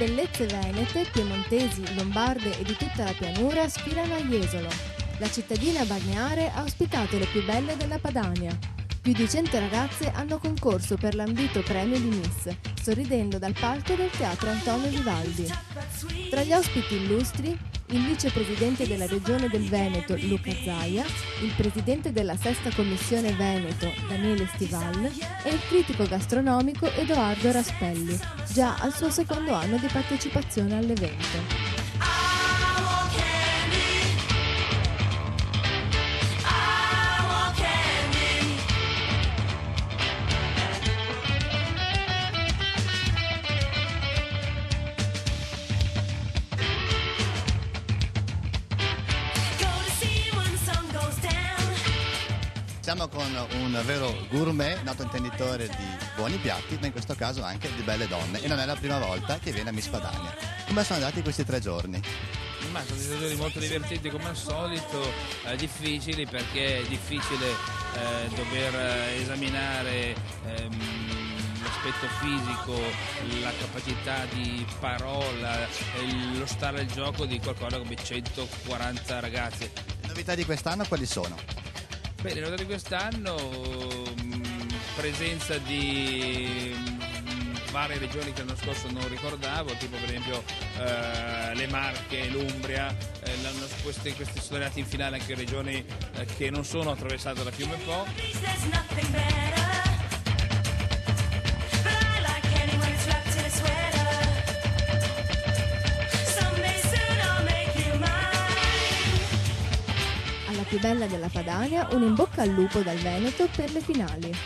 bellezze venete, piemontesi, lombarde e di tutta la pianura sfilano a Jesolo. La cittadina balneare ha ospitato le più belle della Padania. Più di 100 ragazze hanno concorso per l'ambito premio di Miss, sorridendo dal palco del Teatro Antonio Vivaldi. Tra gli ospiti illustri, il vicepresidente della Regione del Veneto Luca Zaia, il presidente della Sesta Commissione Veneto Daniele Stival e il critico gastronomico Edoardo Raspelli, già al suo secondo anno di partecipazione all'evento. Siamo con un vero gourmet, nato intenditore di buoni piatti, ma in questo caso anche di belle donne. E non è la prima volta che viene a Miss Padania. Come sono andati questi 3 giorni? Ma sono stati giorni molto divertenti come al solito, difficili perché è difficile dover esaminare l'aspetto fisico, la capacità di parola, lo stare al gioco di qualcosa come 140 ragazze. Le novità di quest'anno quali sono? Beh, le novità di quest'anno, presenza di varie regioni che l'anno scorso non ricordavo, tipo per esempio le Marche, l'Umbria, questi sono arrivati in finale anche regioni che non sono attraversate da Fiume Po. Alla più bella della Padania, un in bocca al lupo dal Veneto per le finali.